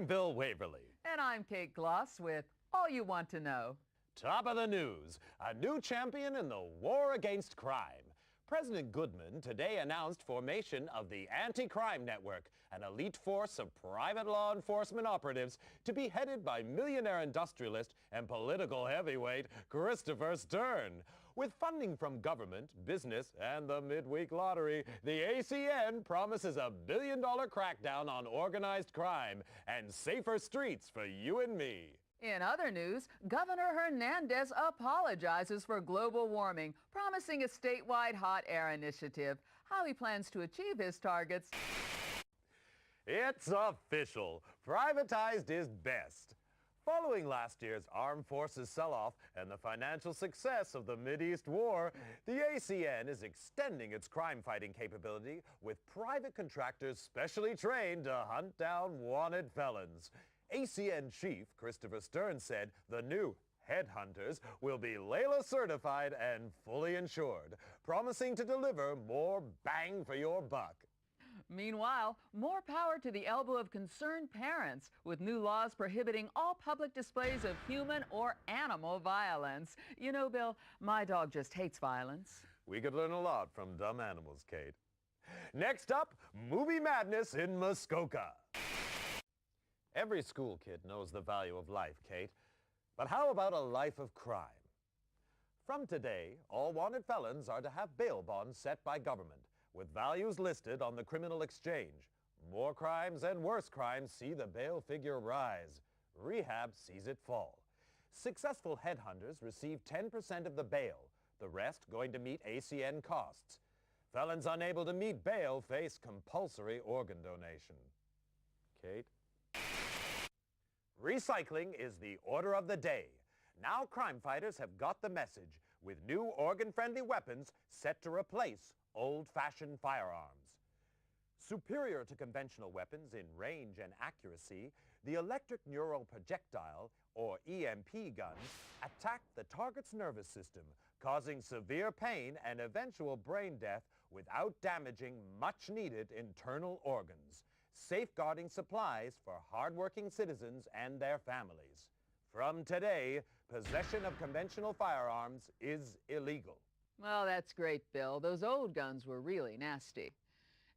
I'm Bill Waverly. And I'm Kate Gloss with All You Want to Know. Top of the news, a new champion in the war against crime. President Goodman today announced formation of the Anti-Crime Network, an elite force of private law enforcement operatives to be headed by millionaire industrialist and political heavyweight Christopher Stern. With funding from government, business, and the midweek lottery, the ACN promises a billion-dollar crackdown on organized crime and safer streets for you and me. In other news, Governor Hernandez apologizes for global warming, promising a statewide hot air initiative. How he plans to achieve his targets. It's official. Privatized is best. Following last year's armed forces sell-off and the financial success of the Mideast War, the ACN is extending its crime-fighting capability with private contractors specially trained to hunt down wanted felons. ACN Chief Christopher Stern said the new Headhunters will be Layla certified and fully insured, promising to deliver more bang for your buck. Meanwhile, more power to the elbow of concerned parents with new laws prohibiting all public displays of human or animal violence. You know, Bill, my dog just hates violence. We could learn a lot from dumb animals, Kate. Next up, movie madness in Muskoka. Every school kid knows the value of life, Kate. But how about a life of crime? From today, all wanted felons are to have bail bonds set by government, with values listed on the criminal exchange. More crimes and worse crimes see the bail figure rise. Rehab sees it fall. Successful headhunters receive 10% of the bail, the rest going to meet ACN costs. Felons unable to meet bail face compulsory organ donation. Kate? Recycling is the order of the day. Now crime fighters have got the message, with new organ-friendly weapons set to replace old-fashioned firearms. Superior to conventional weapons in range and accuracy, the electric neural projectile, or EMP guns, attack the target's nervous system, causing severe pain and eventual brain death without damaging much-needed internal organs, safeguarding supplies for hard-working citizens and their families. From today, possession of conventional firearms is illegal. Well, that's great, Bill. Those old guns were really nasty.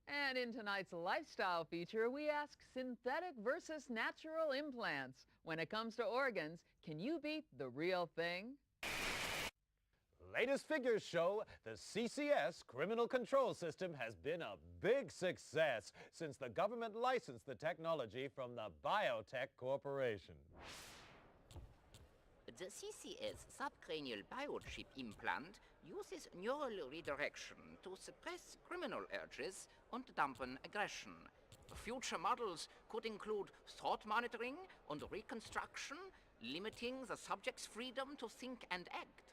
And in tonight's lifestyle feature, we ask synthetic versus natural implants. When it comes to organs, can you beat the real thing? Latest figures show the CCS criminal control system has been a big success since the government licensed the technology from the Biotech Corporation. The CCS subcranial biochip implant uses neural redirection to suppress criminal urges and dampen aggression. Future models could include thought monitoring and reconstruction, limiting the subject's freedom to think and act.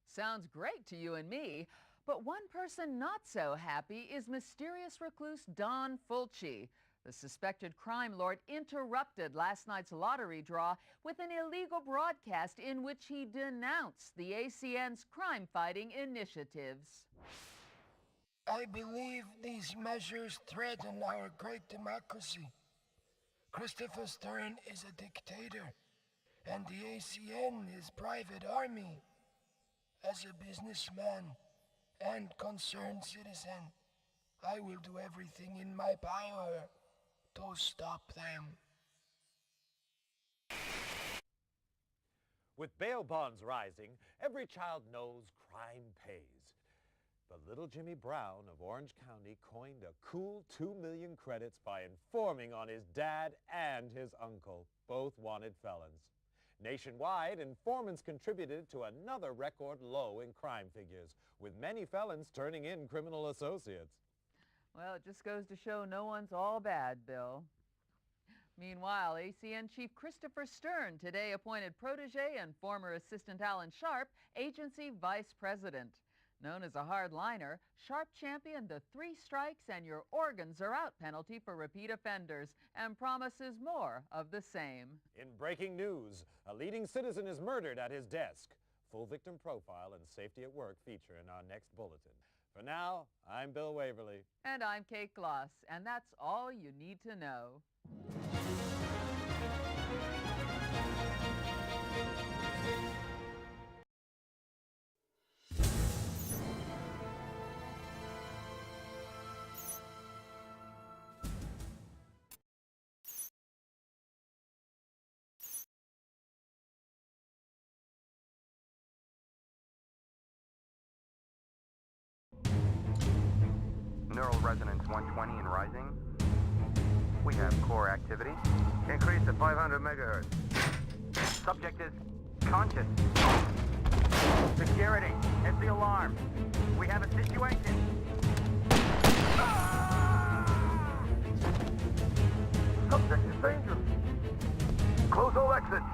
Sounds great to you and me, but one person not so happy is mysterious recluse Don Fulci. The suspected crime lord interrupted last night's lottery draw with an illegal broadcast in which he denounced the ACN's crime-fighting initiatives. I believe these measures threaten our great democracy. Christopher Stern is a dictator, and the ACN is private army. As a businessman and concerned citizen, I will do everything in my power to stop them. With bail bonds rising, every child knows crime pays. But little Jimmy Brown of Orange County coined a cool 2 million credits by informing on his dad and his uncle, both wanted felons. Nationwide, informants contributed to another record low in crime figures, with many felons turning in criminal associates. Well, it just goes to show no one's all bad, Bill. Meanwhile, ACN Chief Christopher Stern today appointed protege and former assistant Alan Sharp agency vice president. Known as a hardliner, Sharp championed the 3 strikes and your organs are out penalty for repeat offenders and promises more of the same. In breaking news, a leading citizen is murdered at his desk. Full victim profile and safety at work feature in our next bulletin. For now, I'm Bill Waverly. And I'm Kate Gloss, and that's all you need to know. Neural resonance 120 and rising. We have core activity. Increase to 500 megahertz. Subject is conscious. Security, it's the alarm. We have a situation. Subject is dangerous. Close all exits.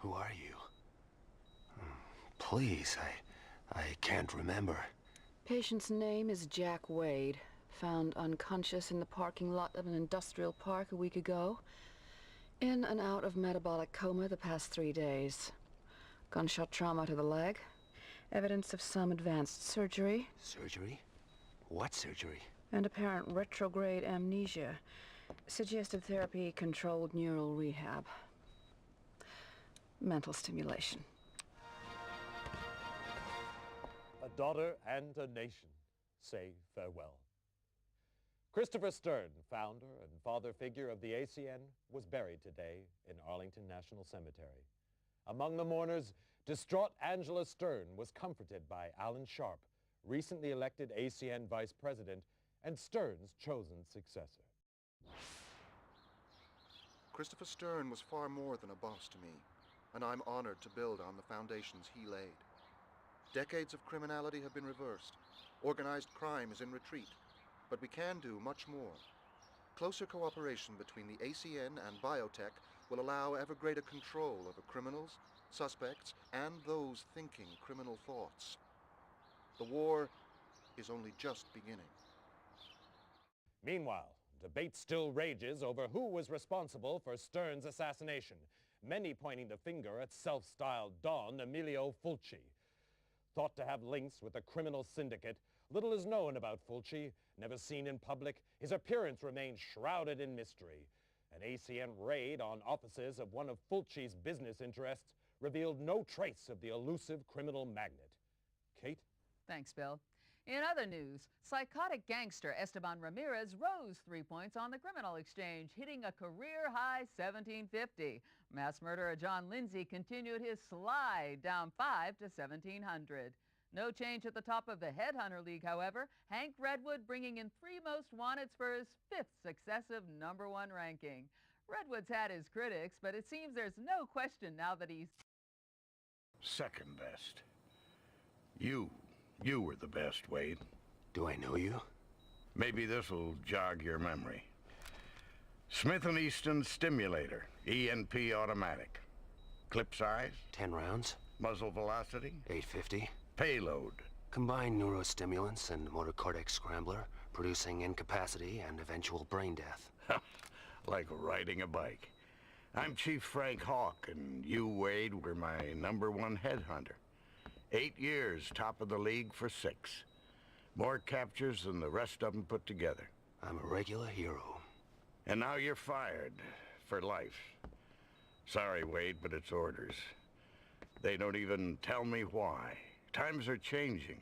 Who are you? Please, I can't remember. Patient's name is Jack Wade. Found unconscious in the parking lot of an industrial park a week ago. In and out of metabolic coma the past 3 days. Gunshot trauma to the leg. Evidence of some advanced surgery. Surgery? What surgery? And apparent retrograde amnesia. Suggestive therapy, controlled neural rehab. Mental stimulation. A daughter and a nation say farewell. Christopher Stern, founder and father figure of the ACN, was buried today in Arlington National Cemetery. Among the mourners, distraught Angela Stern was comforted by Alan Sharp, recently elected ACN vice president and Stern's chosen successor. Christopher Stern was far more than a boss to me, and I'm honored to build on the foundations he laid. Decades of criminality have been reversed. Organized crime is in retreat, but we can do much more. Closer cooperation between the ACN and biotech will allow ever greater control over criminals, suspects, and those thinking criminal thoughts. The war is only just beginning. Meanwhile, debate still rages over who was responsible for Stern's assassination, many pointing the finger at self-styled Don Emilio Fulci. Thought to have links with a criminal syndicate, little is known about Fulci. Never seen in public, his appearance remains shrouded in mystery. An ACN raid on offices of one of Fulci's business interests revealed no trace of the elusive criminal magnate. Kate? Thanks, Bill. In other news, psychotic gangster Esteban Ramirez rose 3 points on the criminal exchange, hitting a career-high 1750. Mass murderer John Lindsay continued his slide down 5 to 1700. No change at the top of the Headhunter League, however. Hank Redwood bringing in 3 most wanteds for his 5th successive #1 ranking. Redwood's had his critics, but it seems there's no question now that he's second best. You were the best, Wade. Do I know you? Maybe this'll jog your memory. Smith & Easton Stimulator, ENP automatic. Clip size? 10 rounds. Muzzle velocity? 850. Payload? Combined neurostimulants and motor cortex scrambler, producing incapacity and eventual brain death. Like riding a bike. I'm Chief Frank Hawk, and you, Wade, were my #1 headhunter. 8 years, top of the league for 6. More captures than the rest of them put together. I'm a regular hero. And now you're fired. For life. Sorry, Wade, but it's orders. They don't even tell me why. Times are changing.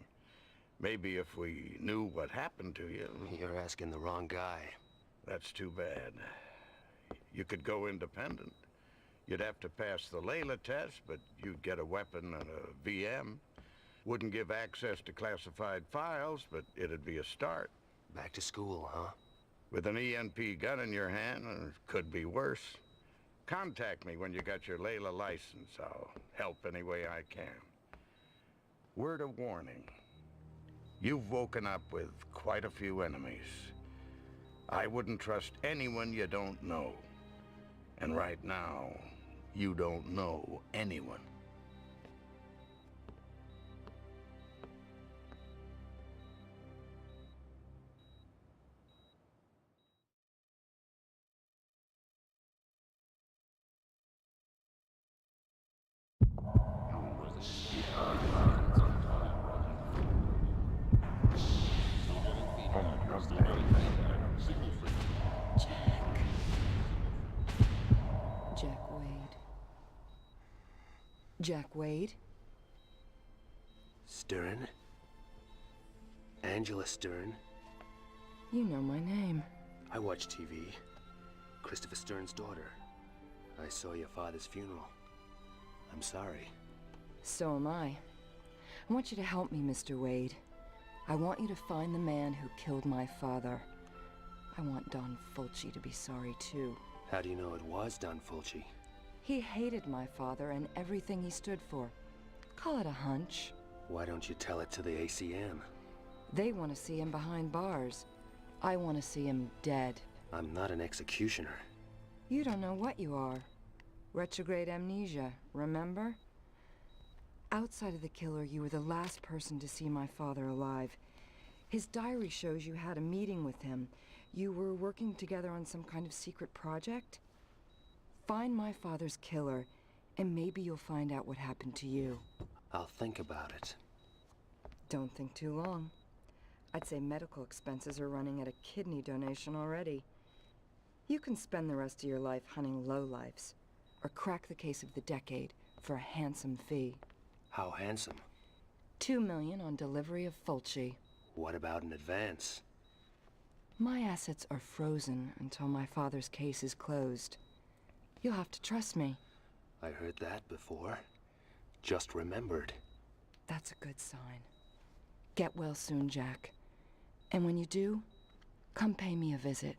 Maybe if we knew what happened to you... You're asking the wrong guy. That's too bad. You could go independent. You'd have to pass the Layla test, but you'd get a weapon and a VM. Wouldn't give access to classified files, but it'd be a start. Back to school, huh? With an ENP gun in your hand, it could be worse. Contact me when you got your Layla license. I'll help any way I can. Word of warning. You've woken up with quite a few enemies. I wouldn't trust anyone you don't know. And right now, you don't know anyone. Jack Wade? Stern? Angela Stern? You know my name. I watch TV. Christopher Stern's daughter. I saw your father's funeral. I'm sorry. So am I. I want you to help me, Mr. Wade. I want you to find the man who killed my father. I want Don Fulci to be sorry, too. How do you know it was Don Fulci? He hated my father and everything he stood for. Call it a hunch. Why don't you tell it to the ACM? They want to see him behind bars. I want to see him dead. I'm not an executioner. You don't know what you are. Retrograde amnesia, remember? Outside of the killer, you were the last person to see my father alive. His diary shows you had a meeting with him. You were working together on some kind of secret project? Find my father's killer, and maybe you'll find out what happened to you. I'll think about it. Don't think too long. I'd say medical expenses are running at a kidney donation already. You can spend the rest of your life hunting lowlifes, or crack the case of the decade for a handsome fee. How handsome? $2 million on delivery of Fulci. What about an advance? My assets are frozen until my father's case is closed. You'll have to trust me. I heard that before. Just remembered. That's a good sign. Get well soon, Jack. And when you do, come pay me a visit.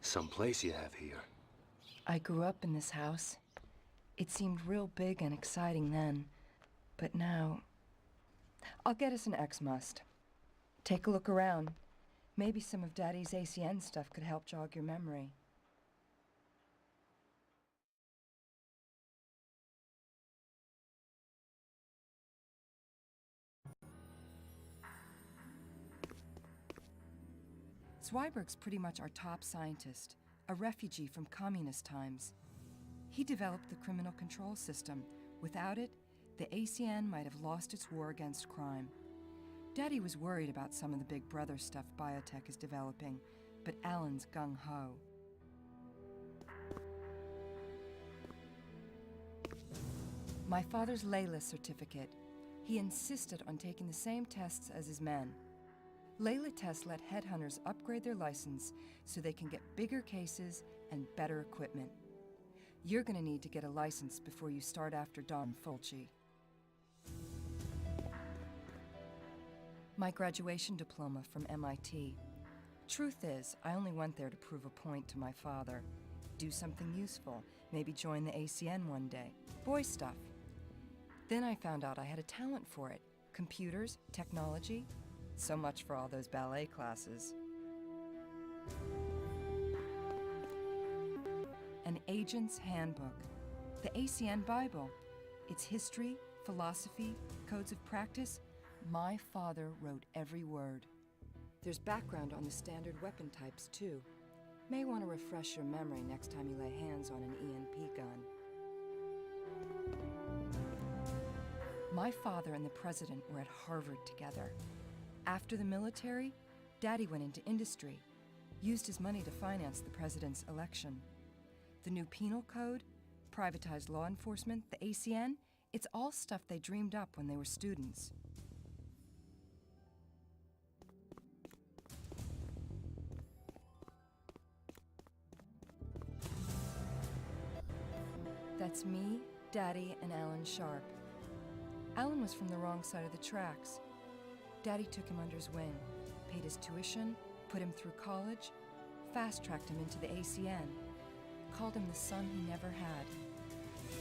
Some place you have here. I grew up in this house. It seemed real big and exciting then, but now... I'll get us an X-Must. Take a look around. Maybe some of Daddy's ACN stuff could help jog your memory. Zweiberg's pretty much our top scientist, a refugee from communist times. He developed the criminal control system. Without it, the ACN might have lost its war against crime. Daddy was worried about some of the Big Brother stuff biotech is developing, but Alan's gung-ho. My father's Layla certificate. He insisted on taking the same tests as his men. Layla tests let headhunters upgrade their license so they can get bigger cases and better equipment. You're gonna need to get a license before you start after Don Fulci. My graduation diploma from MIT. Truth is, I only went there to prove a point to my father. Do something useful, maybe join the ACN one day. Boy stuff. Then I found out I had a talent for it. Computers, technology. So much for all those ballet classes. An agent's handbook. The ACN Bible. Its history, philosophy, codes of practice. My father wrote every word. There's background on the standard weapon types, too. May want to refresh your memory next time you lay hands on an EMP gun. My father and the president were at Harvard together. After the military, Daddy went into industry, used his money to finance the president's election. The new penal code, privatized law enforcement, the ACN, it's all stuff they dreamed up when they were students. That's me, Daddy, and Alan Sharp. Alan was from the wrong side of the tracks. Daddy took him under his wing, paid his tuition, put him through college, fast-tracked him into the ACN, called him the son he never had.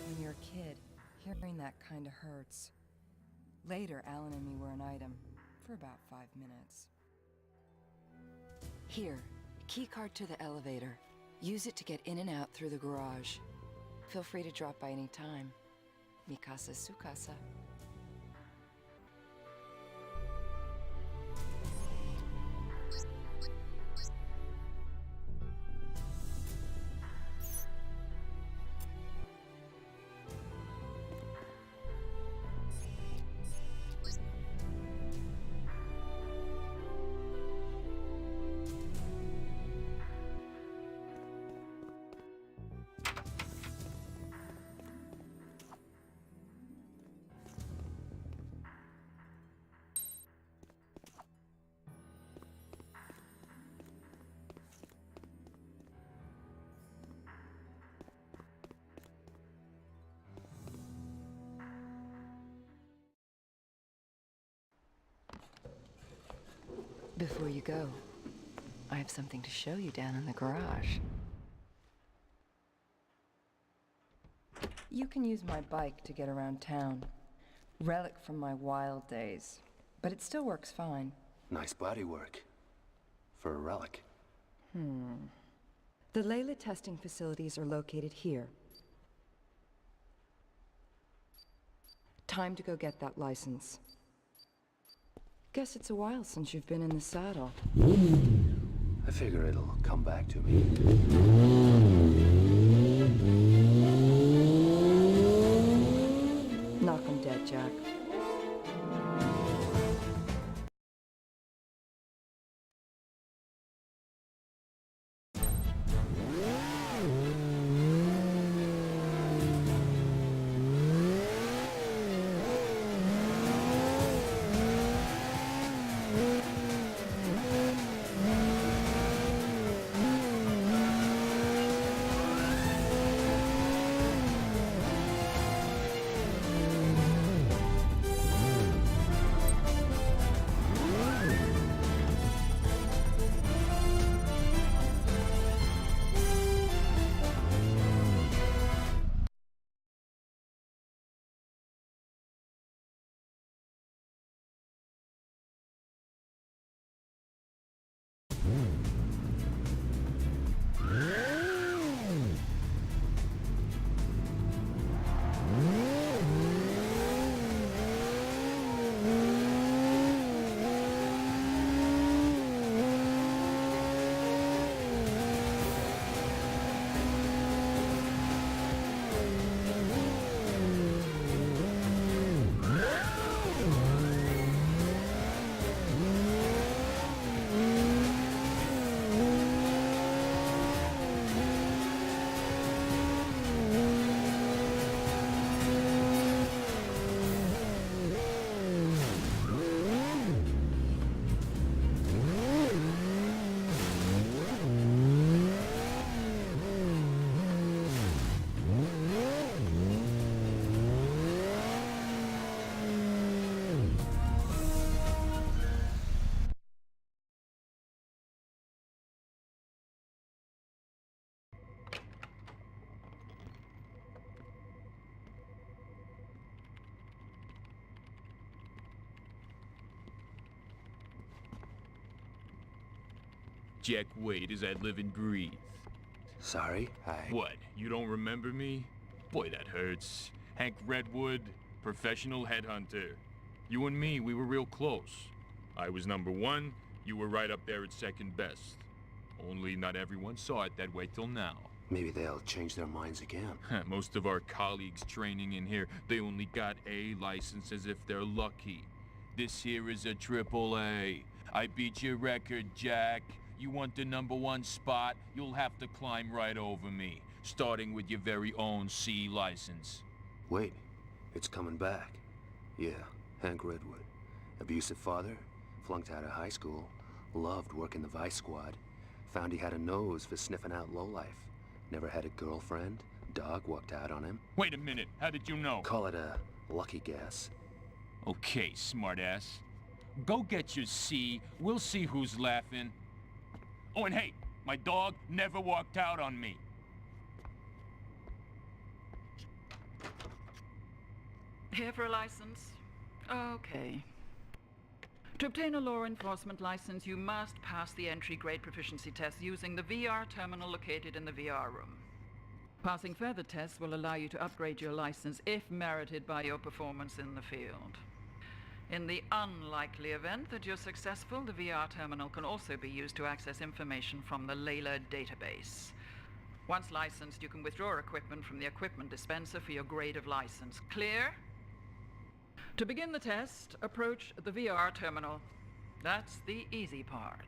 When you're a kid, hearing that kind of hurts. Later, Alan and me were an item for about 5 minutes. Here, key card to the elevator. Use it to get in and out through the garage. Feel free to drop by any time. Mi casa, su casa. Before you go, I have something to show you down in the garage. You can use my bike to get around town. Relic from my wild days, but it still works fine. Nice bodywork. For a relic. The Layla testing facilities are located here. Time to go get that license. Guess it's a while since you've been in the saddle. I figure it'll come back to me. Knock 'em dead, Jack. Jack Wade as I live and breathe. Sorry, What, you don't remember me? Boy, that hurts. Hank Redwood, professional headhunter. You and me, we were real close. I was number one, you were right up there at second best. Only not everyone saw it that way till now. Maybe they'll change their minds again. Most of our colleagues training in here, they only got A licenses if they're lucky. This here is a AAA. I beat your record, Jack. You want the number one spot, you'll have to climb right over me, starting with your very own C license. Wait, it's coming back. Yeah, Hank Redwood. Abusive father, flunked out of high school, loved working the Vice Squad, found he had a nose for sniffing out lowlife. Never had a girlfriend, dog walked out on him. Wait a minute, how did you know? Call it a lucky guess. Okay, smartass. Go get your C, we'll see who's laughing. Oh, and hey, my dog never walked out on me. Here for a license? Okay. To obtain a law enforcement license, you must pass the entry grade proficiency test using the VR terminal located in the VR room. Passing further tests will allow you to upgrade your license if merited by your performance in the field. In the unlikely event that you're successful, the VR terminal can also be used to access information from the Layla database. Once licensed, you can withdraw equipment from the equipment dispenser for your grade of license. Clear? To begin the test, approach the VR terminal. That's the easy part.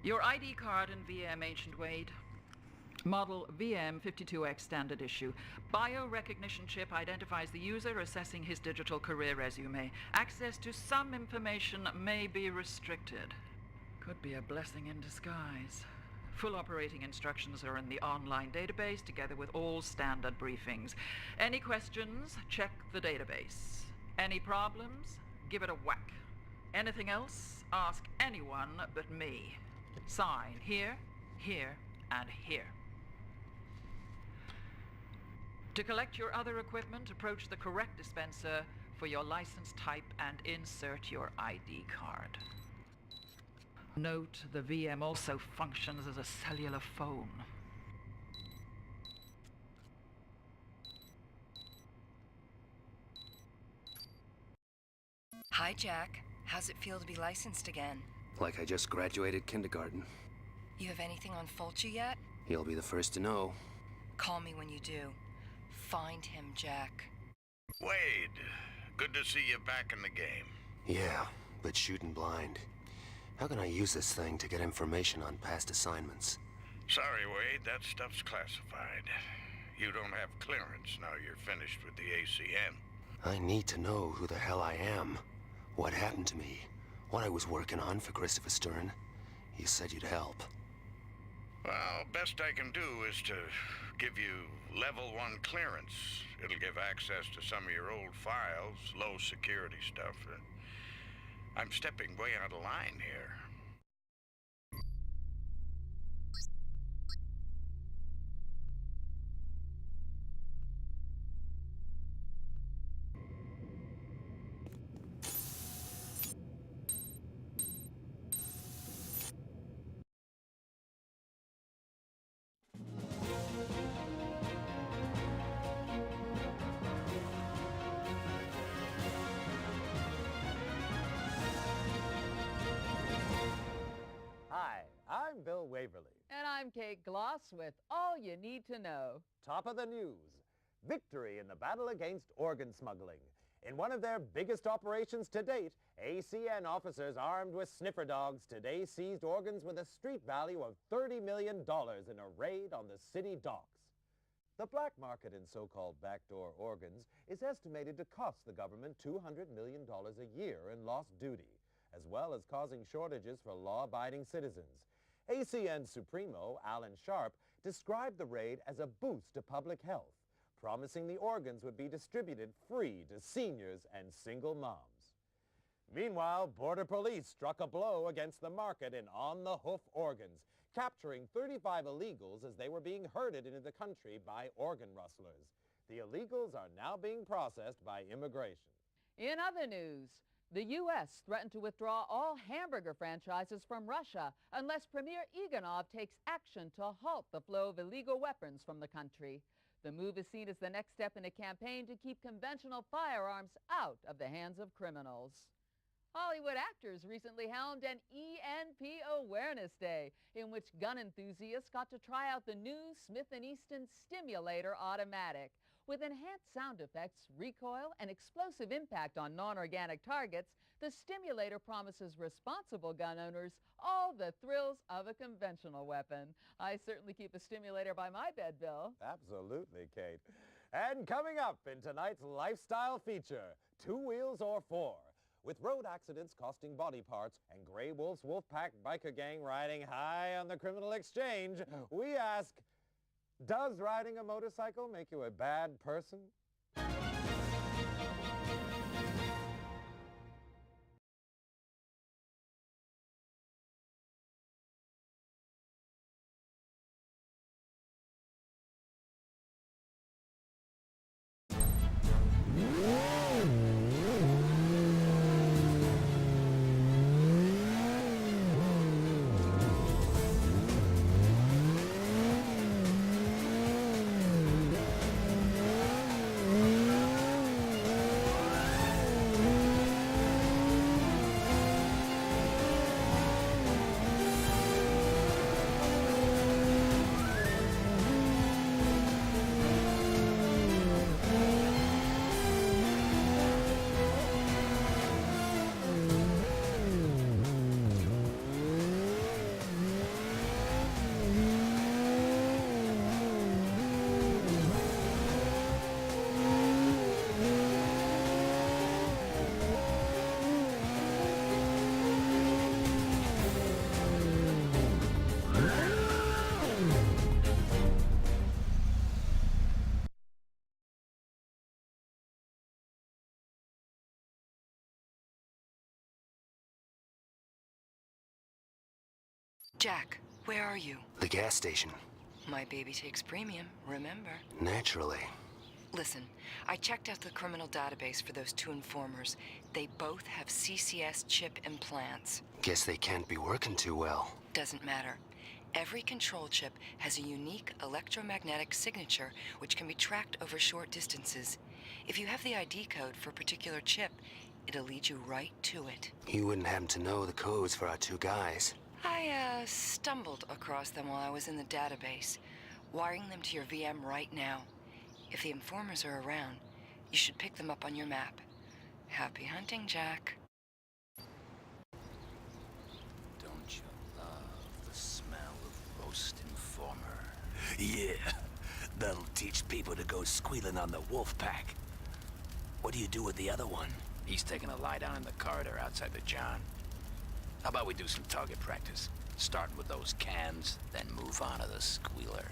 Your ID card in VM, Agent Wade. Model VM52X standard issue. Biorecognition chip identifies the user, assessing his digital career resume. Access to some information may be restricted. Could be a blessing in disguise. Full operating instructions are in the online database, together with all standard briefings. Any questions, check the database. Any problems, give it a whack. Anything else, ask anyone but me. Sign here, here, and here. To collect your other equipment, approach the correct dispenser for your license type and insert your ID card. Note, the VM also functions as a cellular phone. Hi, Jack. How's it feel to be licensed again? Like I just graduated kindergarten. You have anything on Fulci yet? You'll be the first to know. Call me when you do. Find him, Jack. Wade, good to see you back in the game. Yeah, but shooting blind. How can I use this thing to get information on past assignments? Sorry, Wade, that stuff's classified. You don't have clearance now you're finished with the ACN. I need to know who the hell I am. What happened to me. What I was working on for Christopher Stern. You said you'd help. Well, best I can do is to give you level 1 clearance. It'll give access to some of your old files, low security stuff. I'm stepping way out of line here. I'm Bill Waverly. And I'm Kate Gloss with all you need to know. Top of the news. Victory in the battle against organ smuggling. In one of their biggest operations to date, ACN officers armed with sniffer dogs today seized organs with a street value of $30 million in a raid on the city docks. The black market in so-called backdoor organs is estimated to cost the government $200 million a year in lost duty, as well as causing shortages for law-abiding citizens. ACN Supremo, Alan Sharp, described the raid as a boost to public health, promising the organs would be distributed free to seniors and single moms. Meanwhile, Border Police struck a blow against the market in on-the-hoof organs, capturing 35 illegals as they were being herded into the country by organ rustlers. The illegals are now being processed by immigration. In other news, the U.S. threatened to withdraw all hamburger franchises from Russia unless Premier Iganov takes action to halt the flow of illegal weapons from the country. The move is seen as the next step in a campaign to keep conventional firearms out of the hands of criminals. Hollywood actors recently helmed an ENP Awareness Day, in which gun enthusiasts got to try out the new Smith & Easton Stimulator Automatic. With enhanced sound effects, recoil, and explosive impact on non-organic targets, the stimulator promises responsible gun owners all the thrills of a conventional weapon. I certainly keep a stimulator by my bed, Bill. Absolutely, Kate. And coming up in tonight's lifestyle feature, 2 wheels or 4. With road accidents costing body parts and Grey Wolf's Wolfpack biker gang riding high on the criminal exchange, we ask, does riding a motorcycle make you a bad person? Jack, where are you? The gas station. My baby takes premium, remember? Naturally. Listen, I checked out the criminal database for those 2 informers. They both have CCS chip implants. Guess they can't be working too well. Doesn't matter. Every control chip has a unique electromagnetic signature which can be tracked over short distances. If you have the ID code for a particular chip, it'll lead you right to it. You wouldn't happen to know the codes for our 2 guys. I stumbled across them while I was in the database. Wiring them to your VM right now. If the informers are around, you should pick them up on your map. Happy hunting, Jack. Don't you love the smell of roast informer? Yeah, that'll teach people to go squealing on the wolf pack. What do you do with the other one? He's taking a lie down in the corridor outside the John. How about we do some target practice? Starting with those cans, then move on to the squealer.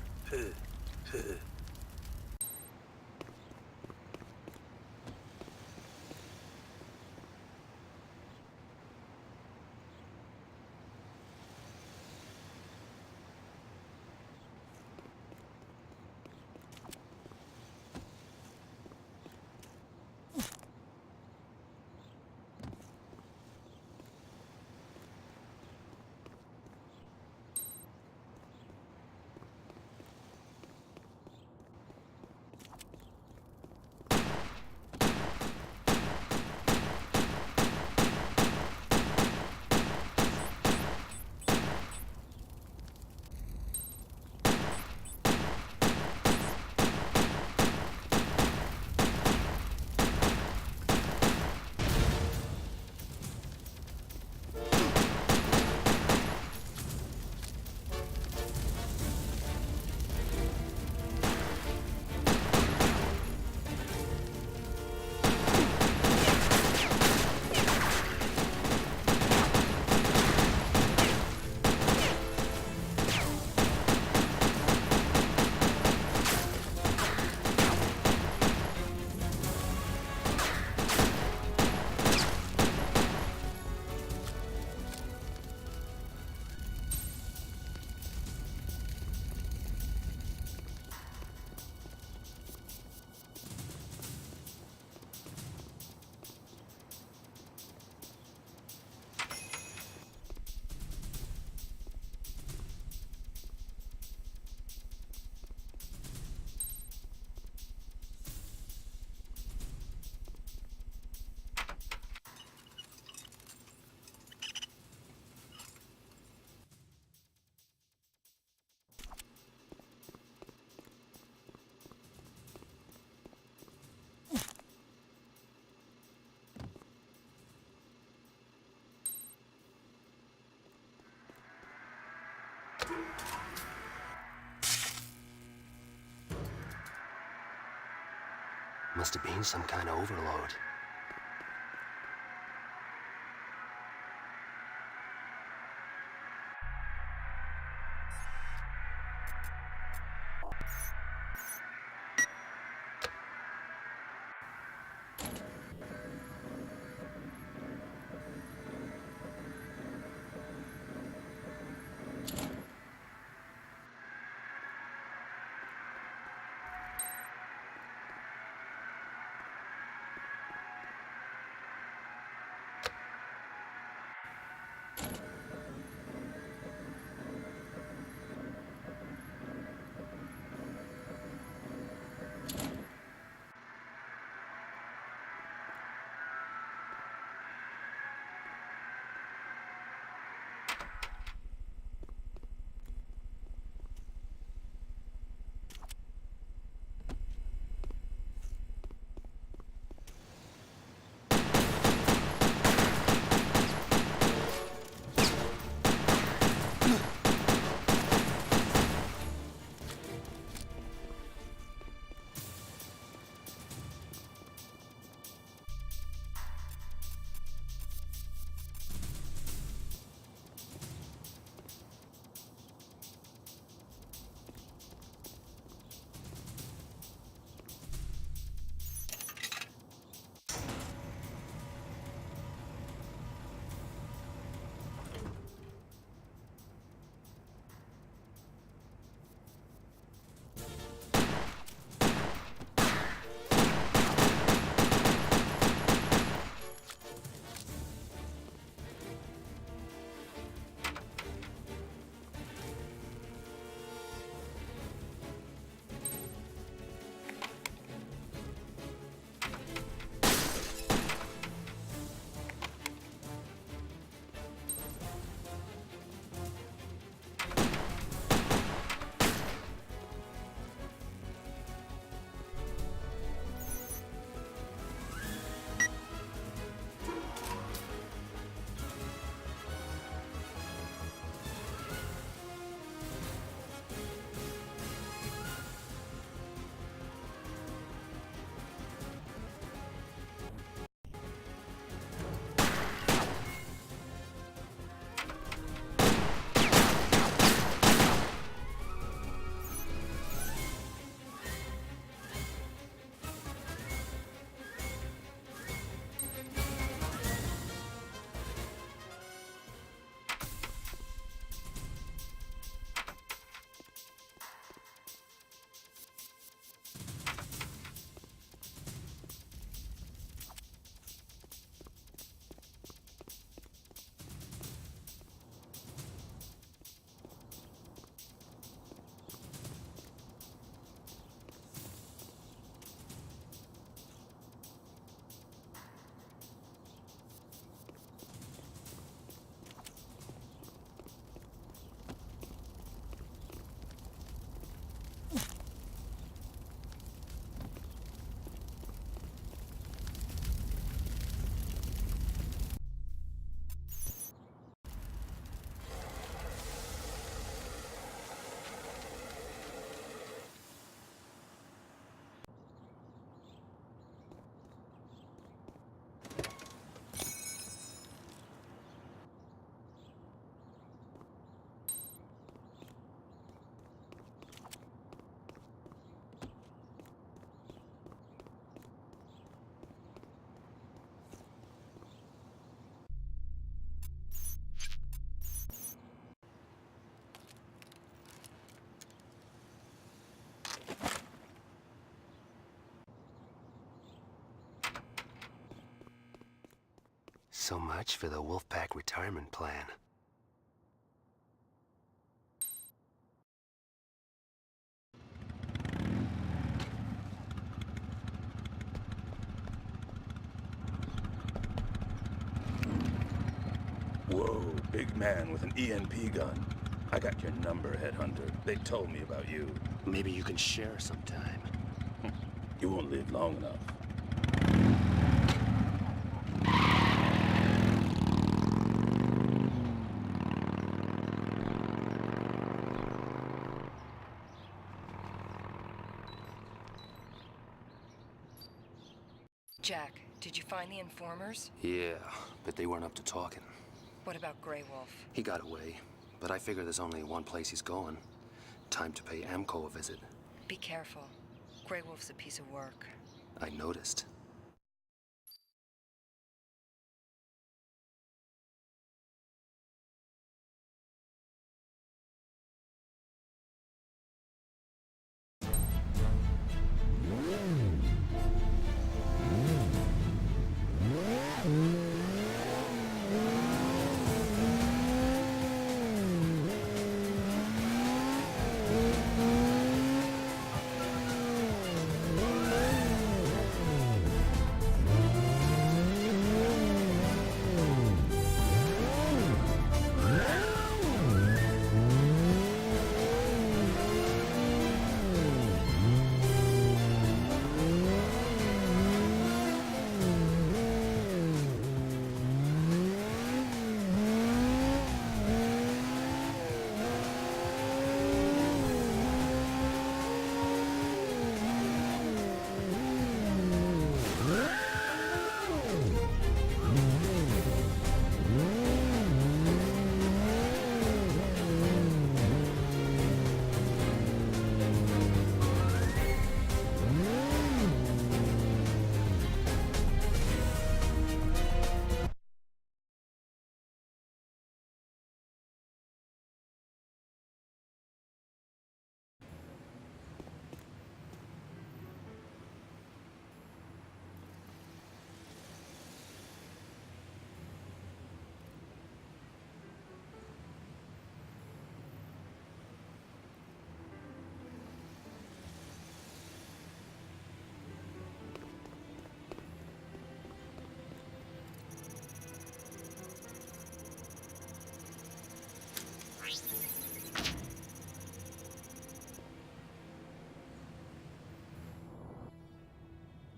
Must have been some kind of overload. So much for the Wolfpack retirement plan. Whoa, big man with an EMP gun. I got your number, Headhunter. They told me about you. Maybe you can share sometime. You won't live long enough. Jack, did you find the informers? Yeah, but they weren't up to talking. What about Grey Wolf? He got away, but I figure there's only one place he's going. Time to pay Amco a visit. Be careful. Grey Wolf's a piece of work. I noticed.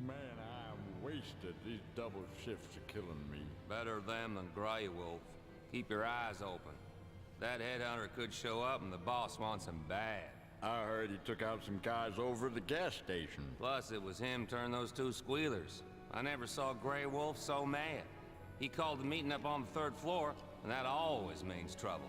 Man, I'm wasted. These double shifts are killing me. Better them than Grey Wolf. Keep your eyes open. That headhunter could show up and the boss wants him bad. I heard he took out some guys over at the gas station. Plus, it was him turned those two squealers. I never saw Grey Wolf so mad. He called the meeting up on the 3rd floor, and that always means trouble.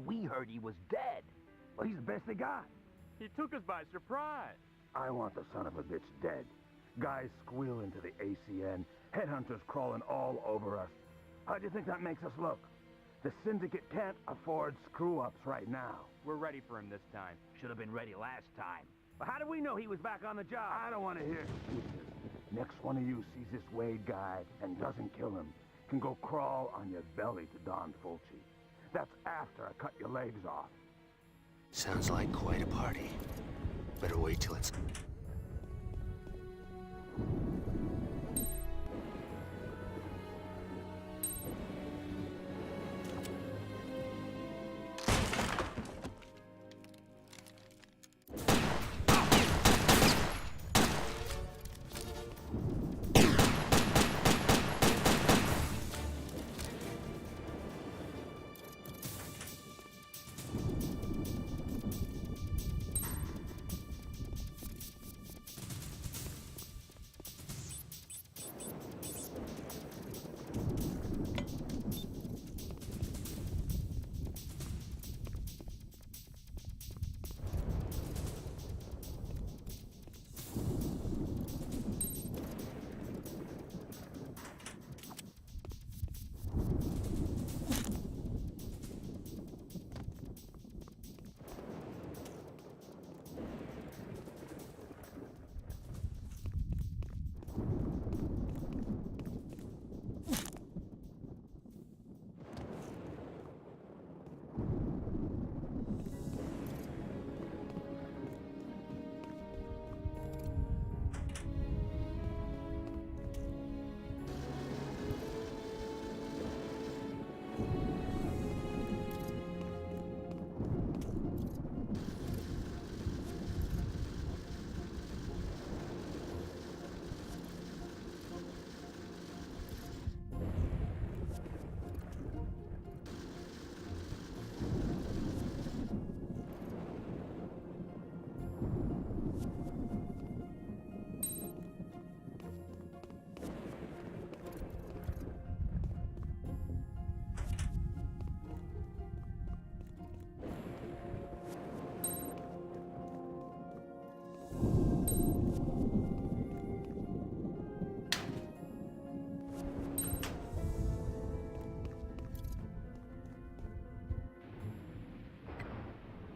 We heard he was dead. Well, he's the best they got. He took us by surprise. I want the son of a bitch dead. Guys squeal into the ACN. Headhunters crawling all over us. How do you think that makes us look? The Syndicate can't afford screw-ups right now. We're ready for him this time. Should have been ready last time. How do we know he was back on the job? I don't want to hear excuses. Next one of you sees this Wade guy and doesn't kill him can go crawl on your belly to Don Fulci. That's after I cut your legs off. Sounds like quite a party. Better wait till it's...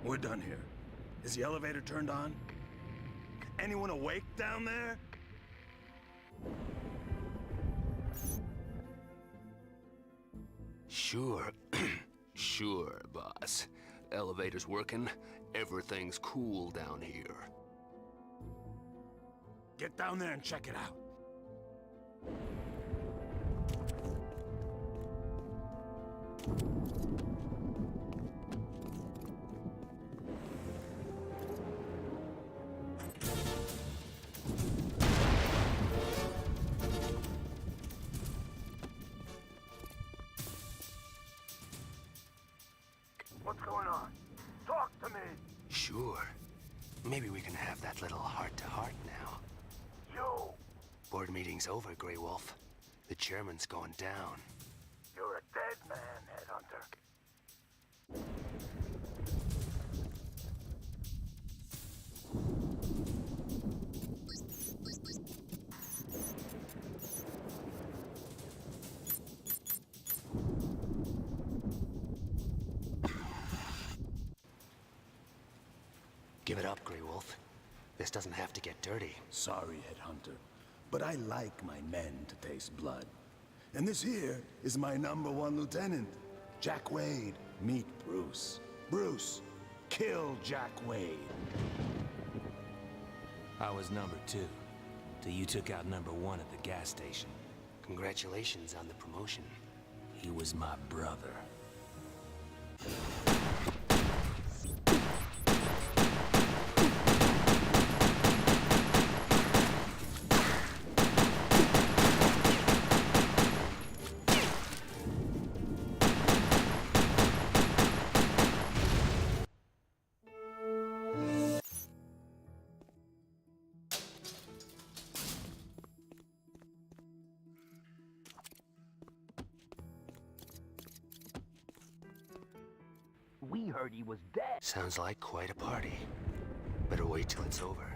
We're done here. Is the elevator turned on? Anyone awake down there? Sure. Sure, boss. Elevator's working. Everything's cool down here. Get down there and check it out. What's going on? Talk to me! Sure. Maybe we can have that little heart-to-heart now. You! Board meeting's over, Grey Wolf. The chairman's going down. You're a dead man, Headhunter. Give it up, Grey Wolf. This doesn't have to get dirty. Sorry, Headhunter, but I like my men to taste blood. And this here is my #1 lieutenant, Jack Wade. Meet Bruce. Bruce, kill Jack Wade. I was #2, till you took out #1 at the gas station. Congratulations on the promotion. He was my brother. We heard he was dead. Sounds like quite a party. Better wait till it's over.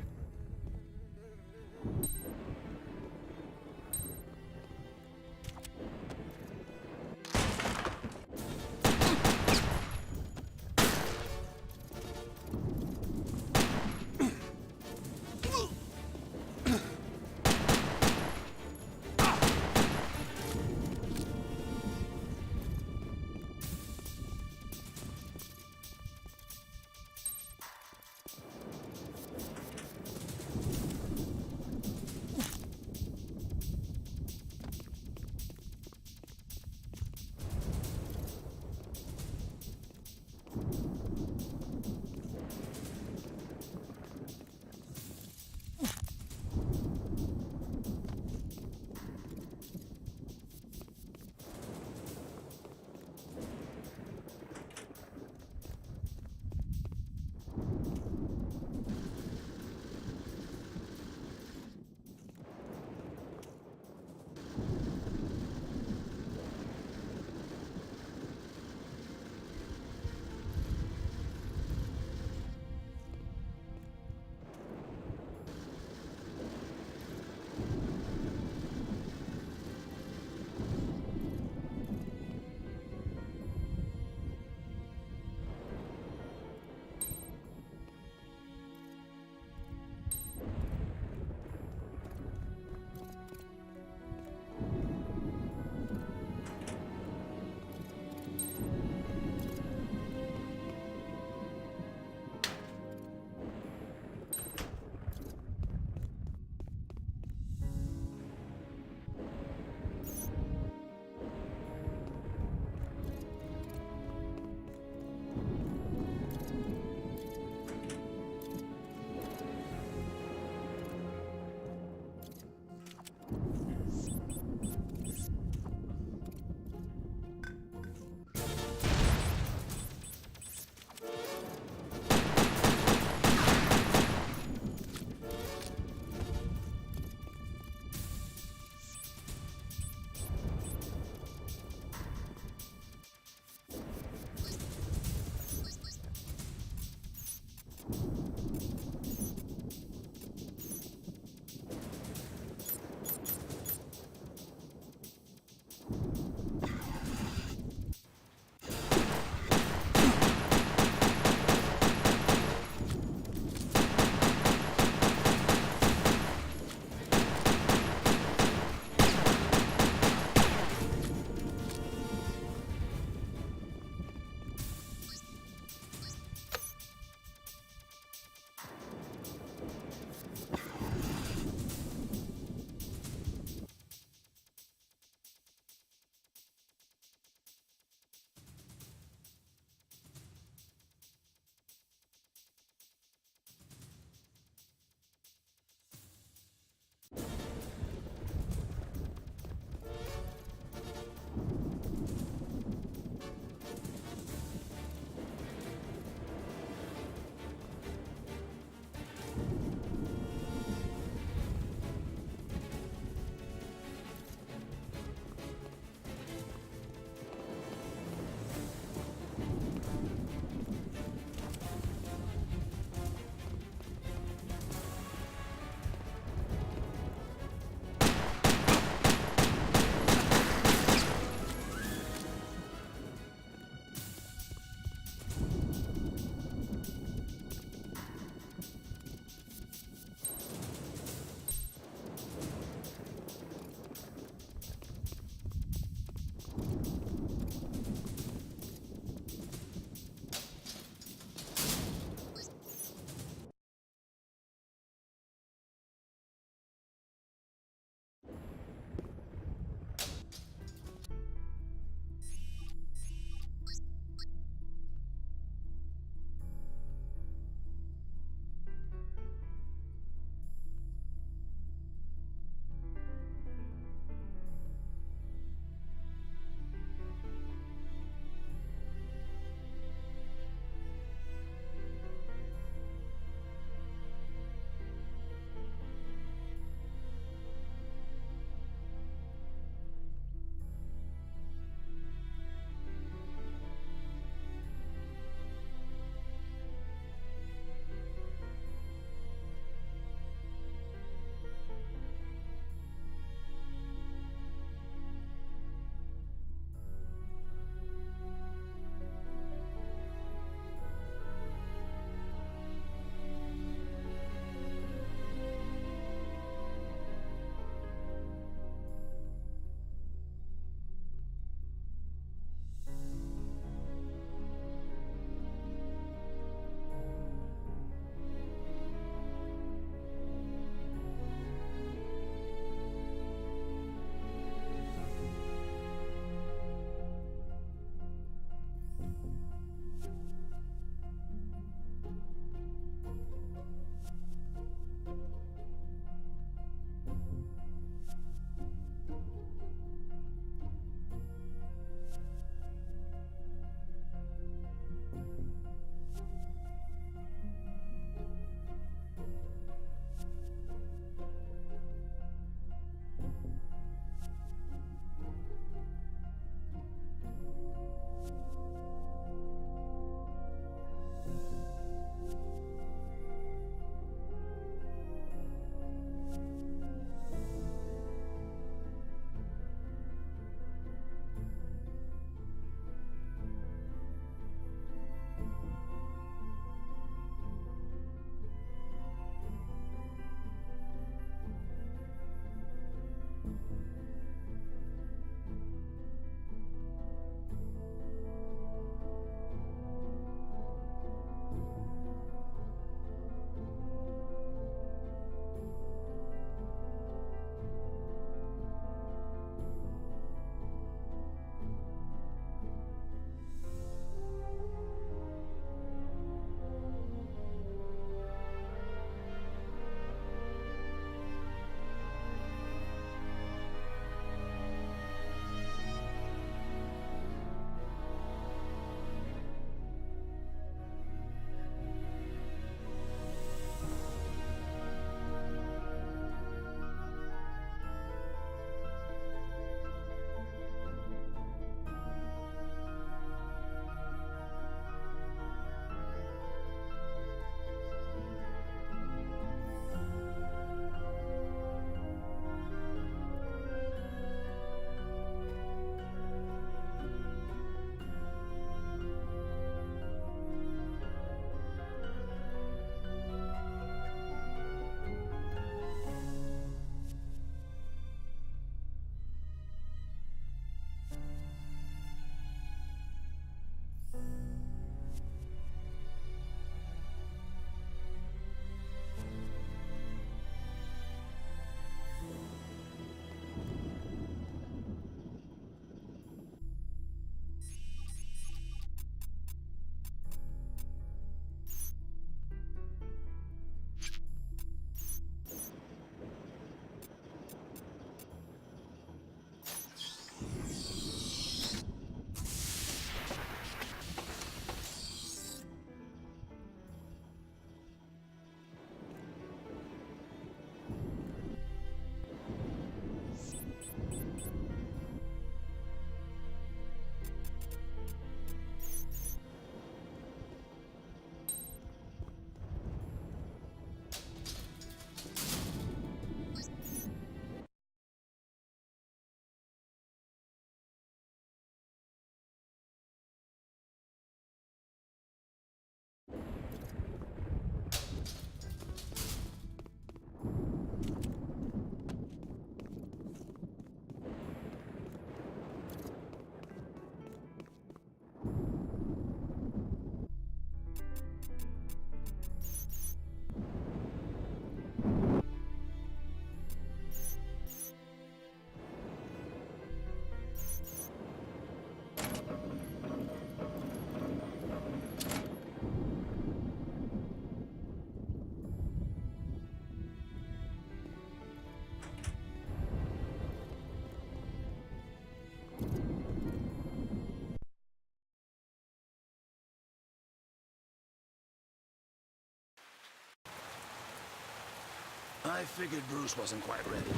I figured Bruce wasn't quite ready.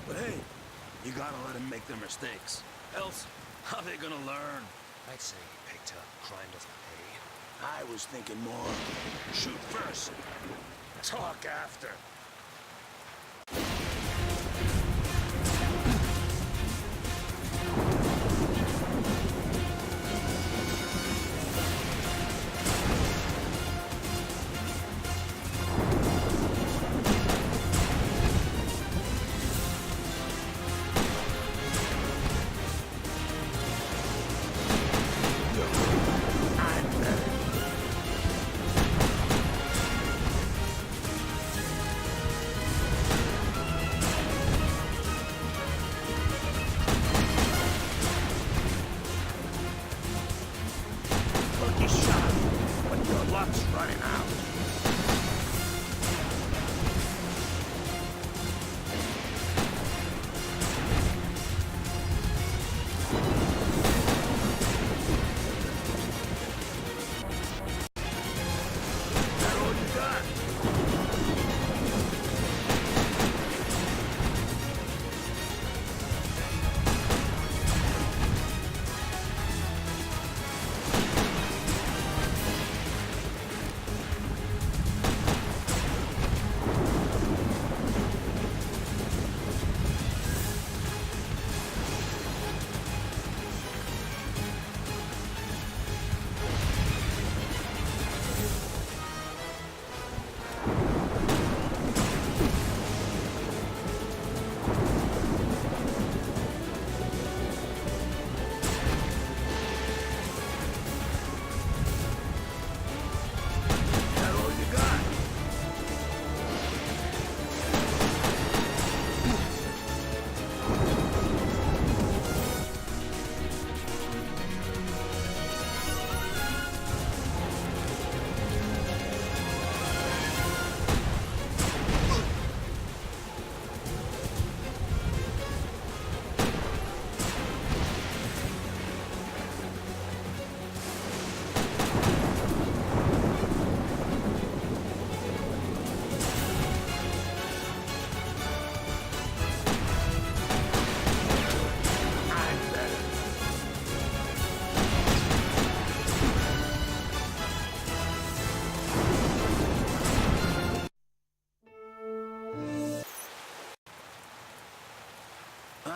But hey, you gotta let him make their mistakes. Else, how they gonna learn? I'd say he picked up crime doesn't pay. I was thinking more shoot first, talk after.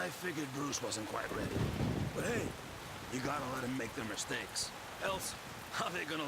I figured Bruce wasn't quite ready. But hey, you gotta let him make their mistakes. Else, how they gonna...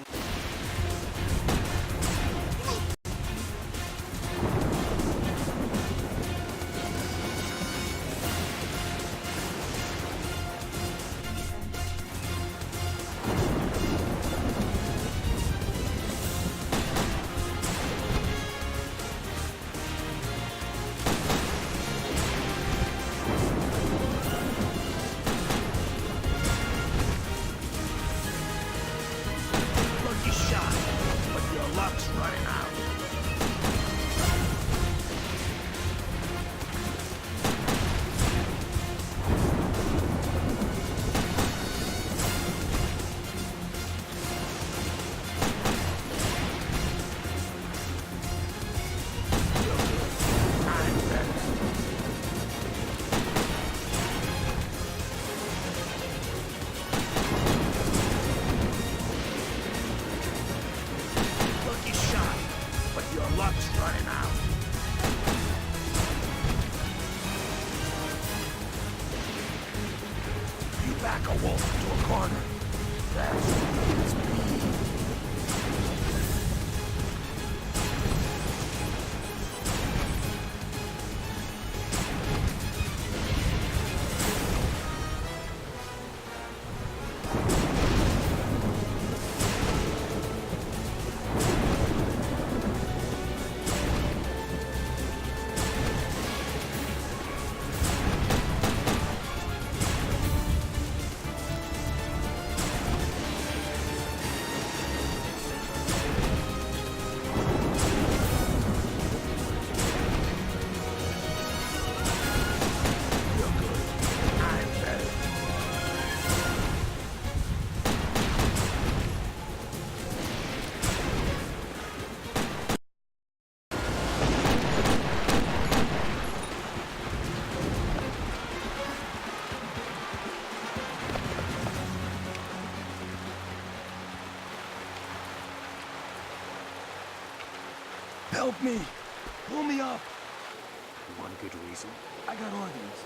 Help me! Pull me up! One good reason? I got organs.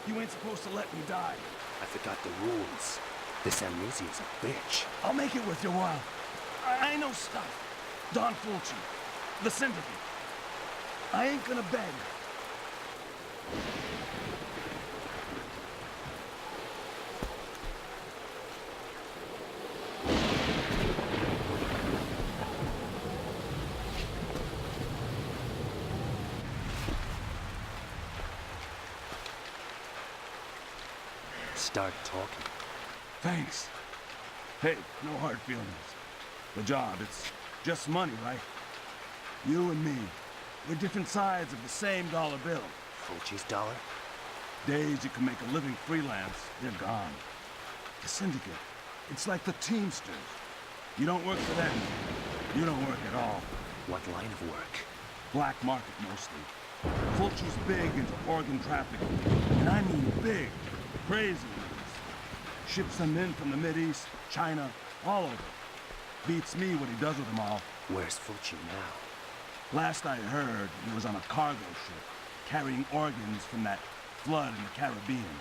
You ain't supposed to let me die. I forgot the rules. This amnesia's a bitch. I'll make it worth your while. I know stuff. Don Fulci. The Syndicate. I ain't gonna beg. Start talking. Thanks. Hey, no hard feelings. The job, it's just money, right? You and me, we're different sides of the same dollar bill. Fulci's dollar? Days you can make a living freelance, they're gone. The Syndicate, it's like the Teamsters. You don't work for them, you don't work at all. What line of work? Black market, mostly. Fulci's big into organ trafficking, and I mean big, crazy ones. Ships them in from the Mideast, China, all over. Beats me what he does with them all. Where's Fulci now? Last I heard, he was on a cargo ship, carrying organs from that flood in the Caribbean.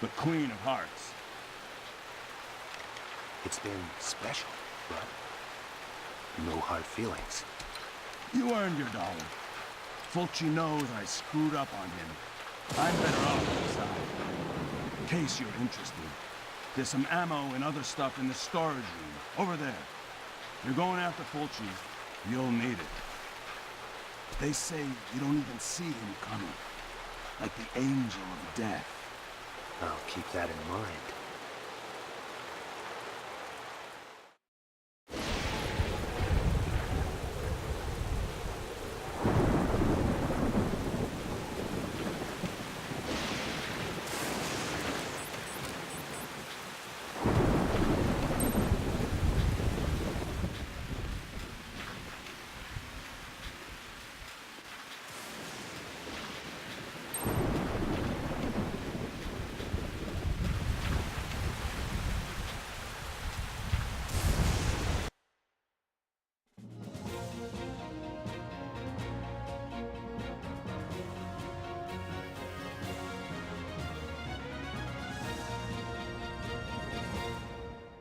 The Queen of Hearts. It's been special, but no hard feelings. You earned your dollar. Fulci knows I screwed up on him. I'm better off inside. In case you're interested, there's some ammo and other stuff in the storage room, over there. You're going after Fulci, you'll need it. They say you don't even see him coming. Like the angel of death. I'll keep that in mind.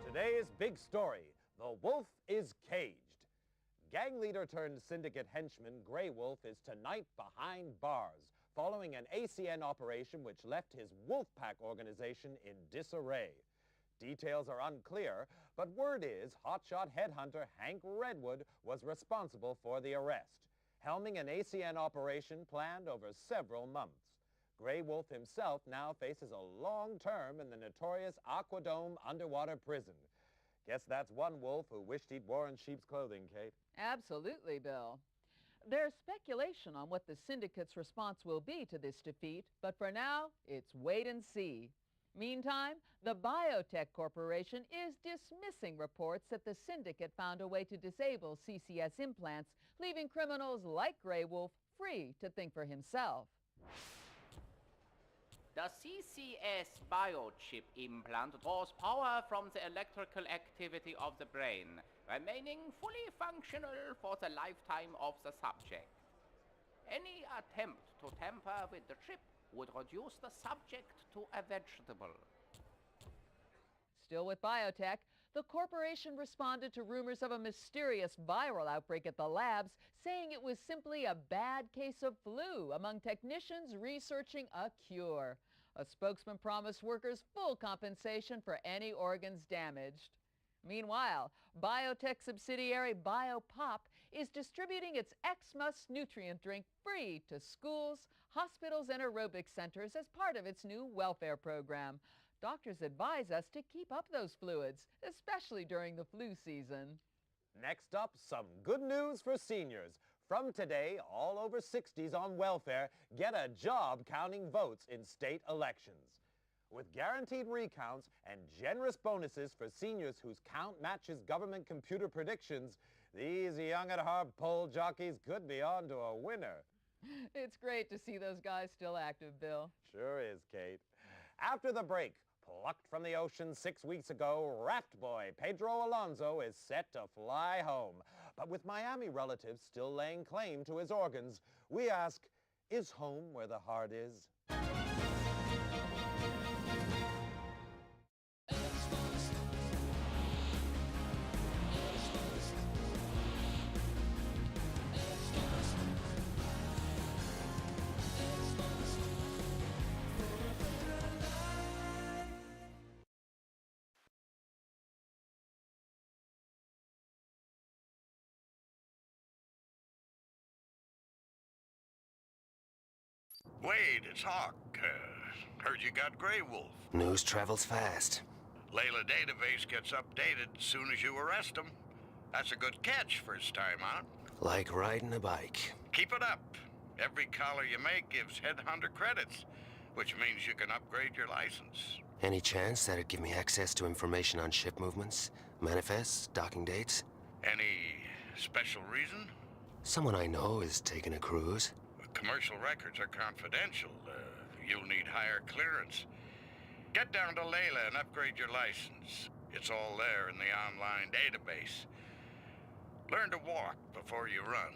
Today's big story, the wolf is caged. Gang leader turned syndicate henchman Grey Wolf is tonight behind bars, following an ACN operation which left his Wolfpack organization in disarray. Details are unclear, but word is hotshot headhunter Hank Redwood was responsible for the arrest, helming an ACN operation planned over several months. Grey Wolf himself now faces a long term in the notorious Aquadome underwater prison. Guess that's one wolf who wished he'd worn sheep's clothing, Kate. Absolutely, Bill. There's speculation on what the Syndicate's response will be to this defeat, but for now, it's wait and see. Meantime, the Biotech Corporation is dismissing reports that the Syndicate found a way to disable CCS implants, leaving criminals like Grey Wolf free to think for himself. The CCS biochip implant draws power from the electrical activity of the brain, remaining fully functional for the lifetime of the subject. Any attempt to tamper with the chip would reduce the subject to a vegetable. Still with biotech, the corporation responded to rumors of a mysterious viral outbreak at the labs, saying it was simply a bad case of flu among technicians researching a cure. A spokesman promised workers full compensation for any organs damaged. Meanwhile, biotech subsidiary BioPop is distributing its Xmas nutrient drink free to schools, hospitals, and aerobic centers as part of its new welfare program. Doctors advise us to keep up those fluids, especially during the flu season. Next up, some good news for seniors. From today, all over 60s on welfare get a job counting votes in state elections. With guaranteed recounts and generous bonuses for seniors whose count matches government computer predictions, these young at heart poll jockeys could be on to a winner. It's great to see those guys still active, Bill. Sure is, Kate. After the break, plucked from the ocean 6 weeks ago, raft boy Pedro Alonso is set to fly home. But with Miami relatives still laying claim to his organs, we ask, is home where the heart is? Wade, it's Hawk. Heard you got Grey Wolf. News travels fast. Layla database gets updated as soon as you arrest him. That's a good catch first time out. Like riding a bike. Keep it up. Every collar you make gives Headhunter credits, which means you can upgrade your license. Any chance that'd give me access to information on ship movements, manifests, docking dates? Any special reason? Someone I know is taking a cruise. Commercial records are confidential. You'll need higher clearance. Get down to Layla and upgrade your license. It's all there in the online database. Learn to walk before you run.